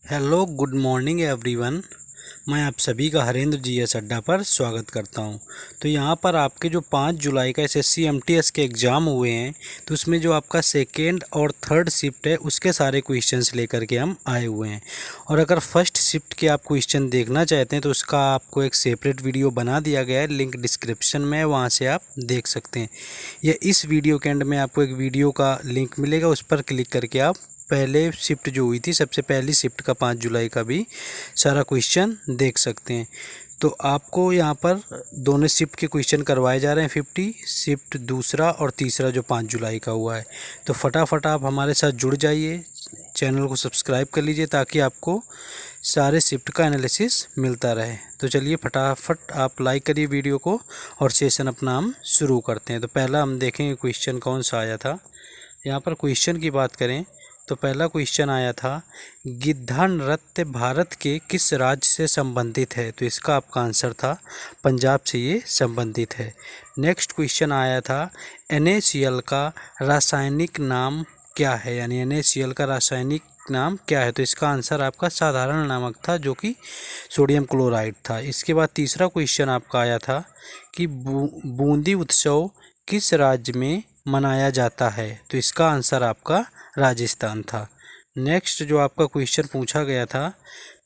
Hello good morning everyone. मैं आप सभी का हरेंद्र जीएस अड्डा पर स्वागत करता हूं। तो यहां पर आपके जो 5 जुलाई का एसएससी एमटीएस के एग्ज़ाम हुए हैं, तो उसमें जो आपका सेकेंड और थर्ड शिफ्ट है उसके सारे क्वेश्चंस लेकर के हम आए हुए हैं। और अगर फर्स्ट शिफ्ट के आप क्वेश्चन देखना चाहते हैं तो उसका आपको एक सेपरेट वीडियो बना दिया गया है, लिंक डिस्क्रिप्शन में है, वहाँ से आप देख सकते हैं। या इस वीडियो के एंड में आपको एक वीडियो का लिंक मिलेगा, उस पर क्लिक करके आप पहले शिफ्ट जो हुई थी, सबसे पहली शिफ्ट का 5 जुलाई का भी सारा क्वेश्चन देख सकते हैं। तो आपको यहाँ पर दोनों शिफ्ट के क्वेश्चन करवाए जा रहे हैं, 50 शिफ्ट दूसरा और तीसरा जो 5 जुलाई का हुआ है। तो फटाफट आप हमारे साथ जुड़ जाइए, चैनल को सब्सक्राइब कर लीजिए ताकि आपको सारे शिफ्ट का एनालिसिस मिलता रहे। तो चलिए फटाफट आप लाइक करिए वीडियो को और सेशन अपना हम शुरू करते हैं। तो पहला हम देखेंगे क्वेश्चन कौन सा आया था। यहाँ पर क्वेश्चन की बात करें तो पहला क्वेश्चन आया था, गिद्धा नृत्य भारत के किस राज्य से संबंधित है। तो इसका आपका आंसर था पंजाब से ये संबंधित है। नेक्स्ट क्वेश्चन आया था, NaCl का रासायनिक नाम क्या है, यानी NaCl का रासायनिक नाम क्या है। तो इसका आंसर आपका साधारण नमक था जो कि सोडियम क्लोराइड था। इसके बाद तीसरा क्वेश्चन आपका आया था कि बूंदी उत्सव किस राज्य में मनाया जाता है। तो इसका आंसर आपका राजस्थान था। नेक्स्ट जो आपका क्वेश्चन पूछा गया था,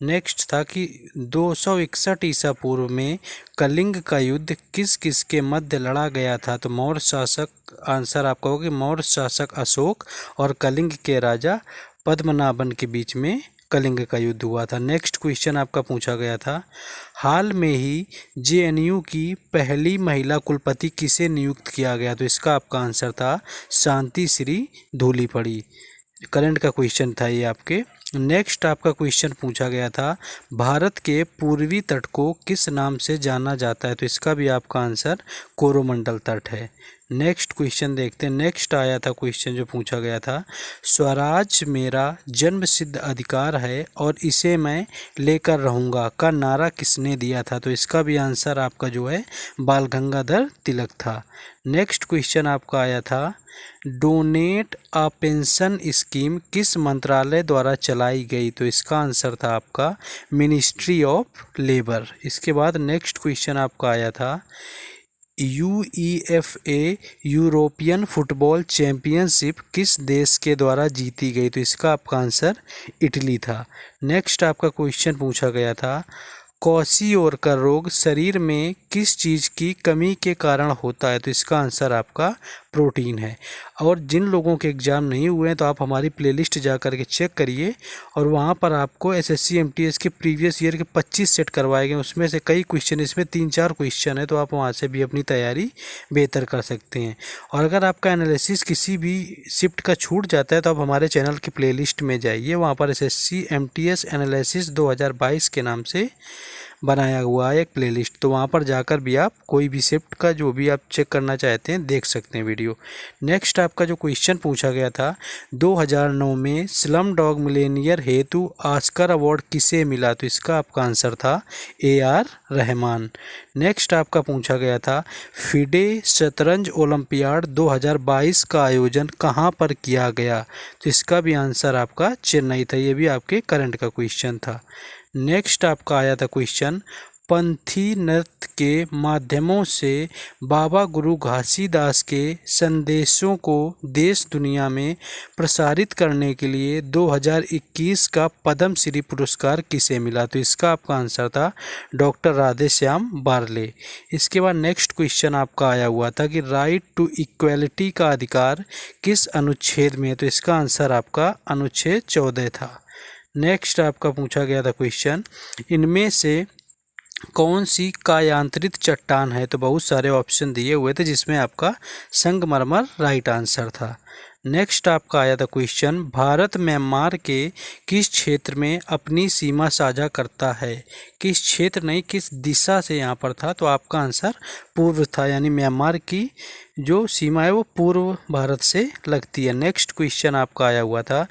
नेक्स्ट था कि 261 ईसा पूर्व में कलिंग का युद्ध किस किस के मध्य लड़ा गया था। तो मौर्य शासक, आंसर आपका होगा मौर्य शासक अशोक और कलिंग के राजा पद्मनाभन के बीच में कलिंग का युद्ध हुआ था। नेक्स्ट क्वेश्चन आपका पूछा गया था, हाल में ही जेएनयू की पहली महिला कुलपति किसे नियुक्त किया गया। तो इसका आपका आंसर था शांति श्री धूलीपड़ी। करंट का क्वेश्चन था ये आपके। नेक्स्ट आपका क्वेश्चन पूछा गया था, भारत के पूर्वी तट को किस नाम से जाना जाता है। तो इसका भी आपका आंसर कोरोमंडल तट है। नेक्स्ट क्वेश्चन देखते हैं। नेक्स्ट आया था क्वेश्चन जो पूछा गया था, स्वराज मेरा जन्म सिद्ध अधिकार है और इसे मैं लेकर रहूँगा का नारा किसने दिया था। तो इसका भी आंसर आपका जो है बाल गंगाधर तिलक था। नेक्स्ट क्वेश्चन आपका आया था, डोनेट अ पेंशन स्कीम किस मंत्रालय द्वारा चलाई गई। तो इसका आंसर था आपका मिनिस्ट्री ऑफ लेबर। इसके बाद नेक्स्ट क्वेश्चन आपका आया था, UEFA यूरोपियन फुटबॉल चैंपियनशिप किस देश के द्वारा जीती गई। तो इसका आपका आंसर इटली था। नेक्स्ट आपका क्वेश्चन पूछा गया था, क्वाशियोरकर रोग शरीर में किस चीज़ की कमी के कारण होता है। तो इसका आंसर आपका प्रोटीन है। और जिन लोगों के एग्ज़ाम नहीं हुए हैं तो आप हमारी प्लेलिस्ट जा कर के चेक करिए, और वहाँ पर आपको एसएससी एमटीएस के प्रीवियस ईयर के 25 सेट करवाए गए, उसमें से कई क्वेश्चन, इसमें 3-4 क्वेश्चन है, तो आप वहाँ से भी अपनी तैयारी बेहतर कर सकते हैं। और अगर आपका एनालिसिस किसी भी शिफ्ट का छूट जाता है तो आप हमारे चैनल की प्लेलिस्ट में जाइए, वहाँ पर एसएससी एमटीएस एनालिसिस 2022 के नाम से बनाया हुआ है एक प्लेलिस्ट, तो वहाँ पर जाकर भी आप कोई भी शिफ्ट का जो भी आप चेक करना चाहते हैं देख सकते हैं वीडियो। नेक्स्ट आपका जो क्वेश्चन पूछा गया था, 2009 में स्लम डॉग मिलेनियर हेतु ऑस्कर अवार्ड किसे मिला। तो इसका आपका आंसर था AR रहमान। नेक्स्ट आपका पूछा गया था, फिडे शतरंज ओलंपियाड 2022 का आयोजन कहाँ पर किया गया। तो इसका भी आंसर आपका चेन्नई था। ये भी आपके करंट का क्वेश्चन था। नेक्स्ट आपका आया था क्वेश्चन, पंथी नृत्य के माध्यमों से बाबा गुरु घासीदास के संदेशों को देश दुनिया में प्रसारित करने के लिए 2021 का पद्म श्री पुरस्कार किसे मिला। तो इसका आपका आंसर था डॉक्टर राधेश्याम बारले। इसके बाद नेक्स्ट क्वेश्चन आपका आया हुआ था कि राइट टू इक्वलिटी का अधिकार किस अनुच्छेद में है। तो इसका आंसर आपका अनुच्छेद 14 था। नेक्स्ट आपका पूछा गया था क्वेश्चन, इनमें से कौन सी कायांतरित चट्टान है। तो बहुत सारे ऑप्शन दिए हुए थे जिसमें आपका संगमरमर राइट आंसर था। नेक्स्ट आपका आया था क्वेश्चन, भारत म्यांमार के किस क्षेत्र में अपनी सीमा साझा करता है। किस क्षेत्र नहीं, किस दिशा से यहाँ पर था। तो आपका आंसर पूर्व था, यानी म्यांमार की जो सीमा है वो पूर्व भारत से लगती है। नेक्स्ट क्वेश्चन आपका आया हुआ था,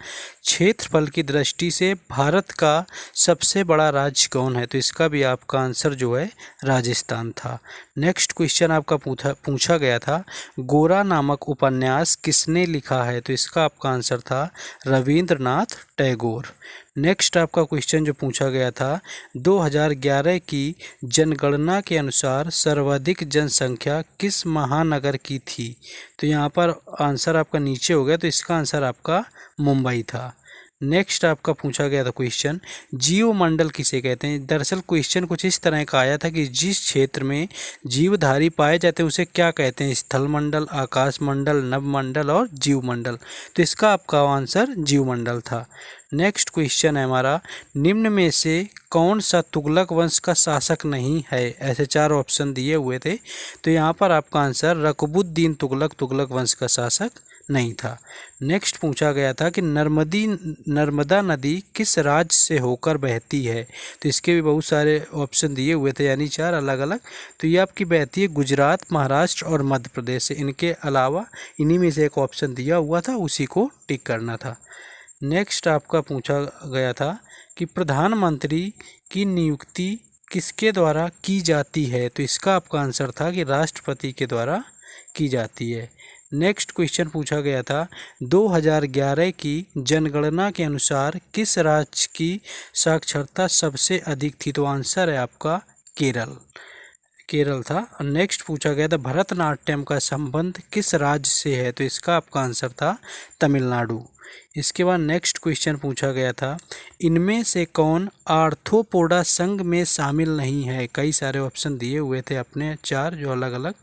क्षेत्रफल की दृष्टि से भारत का सबसे बड़ा राज्य कौन है। तो इसका भी आपका आंसर जो है राजस्थान था। नेक्स्ट क्वेश्चन आपका पूछा गया था, गोरा नामक उपन्यास किसने लिखा है। तो इसका आपका आंसर था रविंद्रनाथ टैगोर। नेक्स्ट आपका क्वेश्चन जो पूछा गया था, 2011 की जनगणना के अनुसार सर्वाधिक जनसंख्या किस महानगर की थी? तो यहाँ पर आंसर आपका नीचे हो गया, तो इसका आंसर आपका मुंबई था। नेक्स्ट आपका पूछा गया था क्वेश्चन, जीवमंडल किसे कहते हैं? दरअसल क्वेश्चन कुछ इस तरह का आया था कि जिस क्षेत्र में जीवधारी पाए जाते हैं उसे क्या कहते हैं? स्थल मंडल, आकाश मंडल, नभमंडल और जीवमंडल। तो इसका आपका आंसर जीवमंडल था। नेक्स्ट क्वेश्चन है हमारा, निम्न में से कौन सा तुगलक वंश का शासक नहीं है? ऐसे 4 ऑप्शन दिए हुए थे, तो यहाँ पर आपका आंसर रकबुद्दीन तुगलक तुगलक वंश का शासक नहीं था। नेक्स्ट पूछा गया था कि नर्मदा नदी किस राज्य से होकर बहती है? तो इसके भी बहुत सारे ऑप्शन दिए हुए थे, यानी 4 अलग अलग। तो ये आपकी बहती है गुजरात, महाराष्ट्र और मध्य प्रदेश से। इनके अलावा इन्हीं में से एक ऑप्शन दिया हुआ था, उसी को टिक करना था। नेक्स्ट आपका पूछा गया था कि प्रधानमंत्री की नियुक्ति किसके द्वारा की जाती है? तो इसका आपका आंसर था कि राष्ट्रपति के द्वारा की जाती है। नेक्स्ट क्वेश्चन पूछा गया था, 2011 की जनगणना के अनुसार किस राज्य की साक्षरता सबसे अधिक थी? तो आंसर है आपका केरल था। नेक्स्ट पूछा गया था, भरतनाट्यम का संबंध किस राज्य से है? तो इसका आपका आंसर था तमिलनाडु। इसके बाद नेक्स्ट क्वेश्चन पूछा गया था, इनमें से कौन आर्थ्रोपोडा संघ में शामिल नहीं है? कई सारे ऑप्शन दिए हुए थे अपने 4 जो अलग अलग।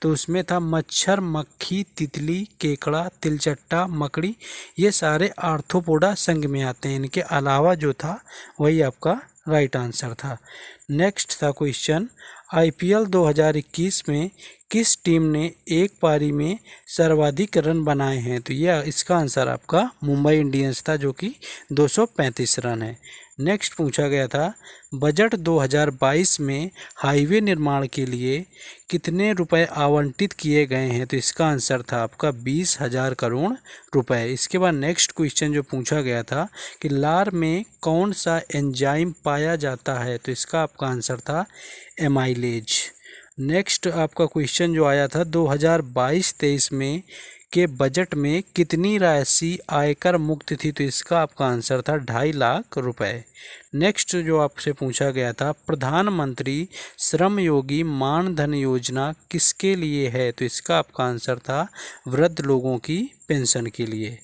तो उसमें था मच्छर, मक्खी, तितली, केकड़ा, तिलचट्टा, मकड़ी, ये सारे आर्थ्रोपोडा संघ में आते हैं। इनके अलावा जो था वही आपका राइट आंसर था। नेक्स्ट था क्वेश्चन, IPL 2021 में किस टीम ने एक पारी में सर्वाधिक रन बनाए हैं? तो यह इसका आंसर आपका मुंबई इंडियंस था, जो कि 235 रन है। नेक्स्ट पूछा गया था, बजट 2022 में हाईवे निर्माण के लिए कितने रुपए आवंटित किए गए हैं? तो इसका आंसर था आपका 20,000 करोड़ रुपए। इसके बाद नेक्स्ट क्वेश्चन जो पूछा गया था कि लार में कौन सा एंजाइम पाया जाता है? तो इसका आपका आंसर था एमाइलेज। नेक्स्ट आपका क्वेश्चन जो आया था, 2022-23 में के बजट में कितनी राशि आयकर मुक्त थी? तो इसका आपका आंसर था 2.5 लाख रुपए। नेक्स्ट जो आपसे पूछा गया था, प्रधानमंत्री श्रम योगी मानधन योजना किसके लिए है? तो इसका आपका आंसर था वृद्ध लोगों की पेंशन के लिए।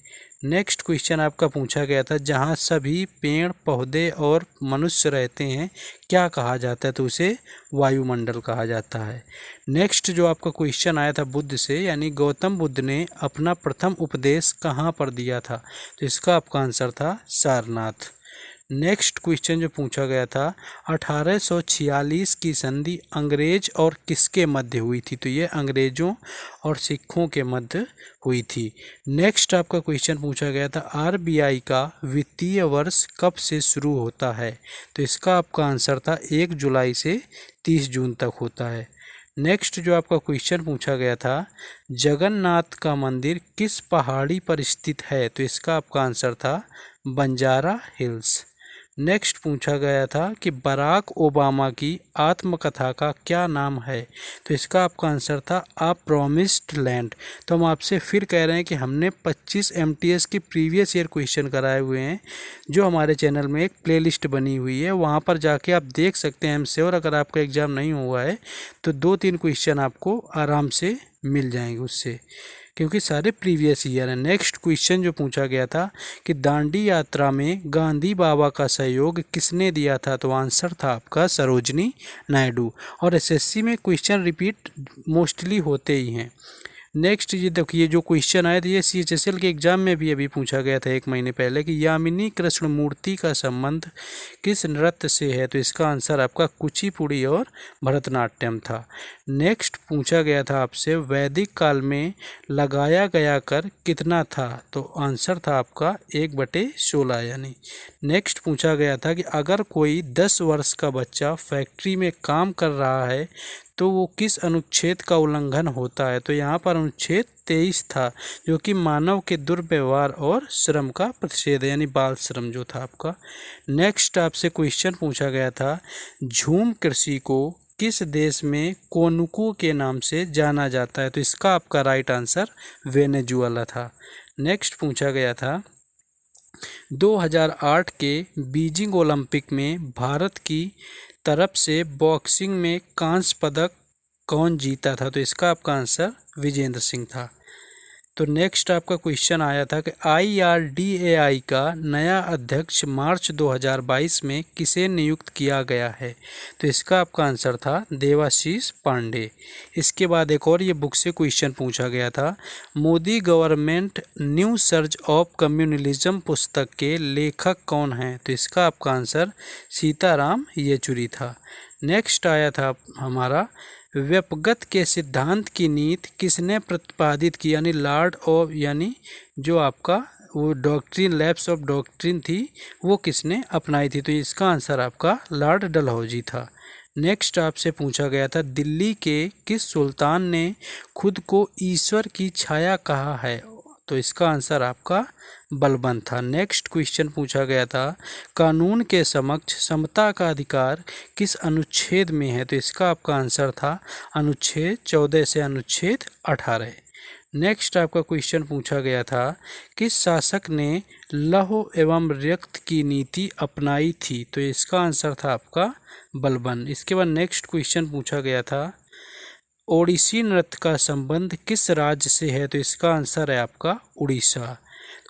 नेक्स्ट क्वेश्चन आपका पूछा गया था, जहाँ सभी पेड़ पौधे और मनुष्य रहते हैं क्या कहा जाता है? तो उसे वायुमंडल कहा जाता है। नेक्स्ट जो आपका क्वेश्चन आया था बुद्ध से, यानी गौतम बुद्ध ने अपना प्रथम उपदेश कहाँ पर दिया था? तो इसका आपका आंसर था सारनाथ। नेक्स्ट क्वेश्चन जो पूछा गया था, 1846 की संधि अंग्रेज और किसके मध्य हुई थी? तो ये अंग्रेजों और सिखों के मध्य हुई थी। नेक्स्ट आपका क्वेश्चन पूछा गया था, RBI का वित्तीय वर्ष कब से शुरू होता है? तो इसका आपका आंसर था 1 जुलाई से 30 जून तक होता है। नेक्स्ट जो आपका क्वेश्चन पूछा गया था, जगन्नाथ का मंदिर किस पहाड़ी पर स्थित है? तो इसका आपका आंसर था बंजारा हिल्स। नेक्स्ट पूछा गया था कि बराक ओबामा की आत्मकथा का क्या नाम है? तो इसका आपका आंसर था अ प्रॉमिस्ड लैंड। तो हम आपसे फिर कह रहे हैं कि हमने 25 MTS की प्रीवियस ईयर क्वेश्चन कराए हुए हैं, जो हमारे चैनल में एक प्लेलिस्ट बनी हुई है, वहाँ पर जाके आप देख सकते हैं। हमसे और अगर आपका एग्ज़ाम नहीं हुआ है तो 2-3 क्वेश्चन आपको आराम से मिल जाएंगे उससे, क्योंकि सारे प्रीवियस ईयर है। नेक्स्ट क्वेश्चन जो पूछा गया था कि दांडी यात्रा में गांधी बाबा का सहयोग किसने दिया था? तो आंसर था आपका सरोजनी नायडू। और SSC में क्वेश्चन रिपीट मोस्टली होते ही हैं। नेक्स्ट ये देखिए जो क्वेश्चन आए थे, ये CHSL के एग्जाम में भी अभी पूछा गया था 1 महीने पहले कि यामिनी कृष्णमूर्ति का संबंध किस नृत्य से है? तो इसका आंसर आपका कुचिपुड़ी और भरतनाट्यम था। नेक्स्ट पूछा गया था आपसे, वैदिक काल में लगाया गया कर कितना था? तो आंसर था आपका 1/16 यानी। नेक्स्ट पूछा गया था कि अगर कोई 10 वर्ष का बच्चा फैक्ट्री में काम कर रहा है तो वो किस अनुच्छेद का उल्लंघन होता है? तो यहाँ पर अनुच्छेद 23 था, जो कि मानव के दुर्व्यवहार और श्रम का प्रतिषेध है, यानी बाल श्रम जो था आपका। नेक्स्ट आपसे क्वेश्चन पूछा गया था, झूम कृषि को किस देश में कोनुको के नाम से जाना जाता है? तो इसका आपका राइट आंसर वेनेजुएला था। नेक्स्ट पूछा गया था, 2008 के बीजिंग ओलंपिक में भारत की तरफ से बॉक्सिंग में कांस्य पदक कौन जीता था? तो इसका आपका आंसर विजेंद्र सिंह था। तो नेक्स्ट आपका क्वेश्चन आया था कि IRDAI का नया अध्यक्ष मार्च 2022 में किसे नियुक्त किया गया है? तो इसका आपका आंसर था देवाशीष पांडे। इसके बाद एक और ये बुक से क्वेश्चन पूछा गया था, Modi government new surge of communalism पुस्तक के लेखक कौन हैं? तो इसका आपका आंसर सीताराम येचुरी था। नेक्स्ट आया था हमारा, व्यपगत के सिद्धांत की नीति किसने प्रतिपादित की? यानी लॉर्ड ऑफ, यानी जो आपका वो डॉक्ट्रिन, लैप्स ऑफ डॉक्ट्रिन थी, वो किसने अपनाई थी? तो इसका आंसर आपका लॉर्ड डलहौजी था। नेक्स्ट आपसे पूछा गया था, दिल्ली के किस सुल्तान ने खुद को ईश्वर की छाया कहा है? तो इसका आंसर आपका बलबन था। नेक्स्ट क्वेश्चन पूछा गया था, कानून के समक्ष समता का अधिकार किस अनुच्छेद में है? तो इसका आपका आंसर था अनुच्छेद 14 से अनुच्छेद 18। नेक्स्ट आपका क्वेश्चन पूछा गया था, किस शासक ने लौह एवं रक्त की नीति अपनाई थी? तो इसका आंसर था आपका बलबन। इसके बाद नेक्स्ट क्वेश्चन पूछा गया था, ओडिसी नृत्य का संबंध किस राज्य से है? तो इसका आंसर है आपका उड़ीसा।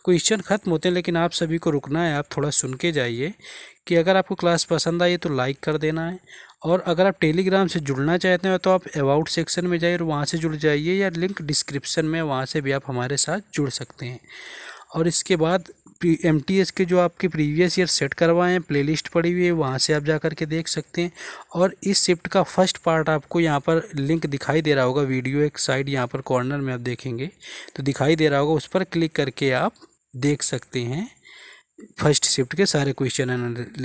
क्वेश्चन खत्म होते हैं, लेकिन आप सभी को रुकना है, आप थोड़ा सुन के जाइए कि अगर आपको क्लास पसंद आई तो लाइक कर देना है, और अगर आप टेलीग्राम से जुड़ना चाहते हैं तो आप अबाउट सेक्शन में जाइए और वहाँ से जुड़ जाइए, या लिंक डिस्क्रिप्शन में, वहाँ से भी आप हमारे साथ जुड़ सकते हैं। और इसके बाद MTS के जो आपके प्रीवियस ईयर सेट करवाए हैं, प्लेलिस्ट पड़ी हुई है, वहाँ से आप जा कर के देख सकते हैं। और इस शिफ्ट का फर्स्ट पार्ट आपको यहाँ पर लिंक दिखाई दे रहा होगा, वीडियो एक साइड यहाँ पर कॉर्नर में आप देखेंगे तो दिखाई दे रहा होगा, उस पर क्लिक करके आप देख सकते हैं फर्स्ट शिफ्ट के सारे क्वेश्चन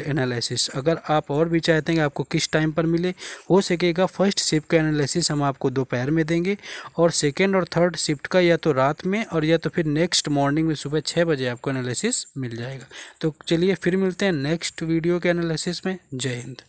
एनालिसिस। अगर आप और भी चाहते हैं कि आपको किस टाइम पर मिले, हो सकेगा फर्स्ट शिफ्ट का एनालिसिस हम आपको दोपहर में देंगे, और सेकेंड और थर्ड शिफ्ट का या तो रात में और या तो फिर नेक्स्ट मॉर्निंग में सुबह 6 बजे आपको एनालिसिस मिल जाएगा। तो चलिए फिर मिलते हैं नेक्स्ट वीडियो के एनालिसिस में। जय हिंद।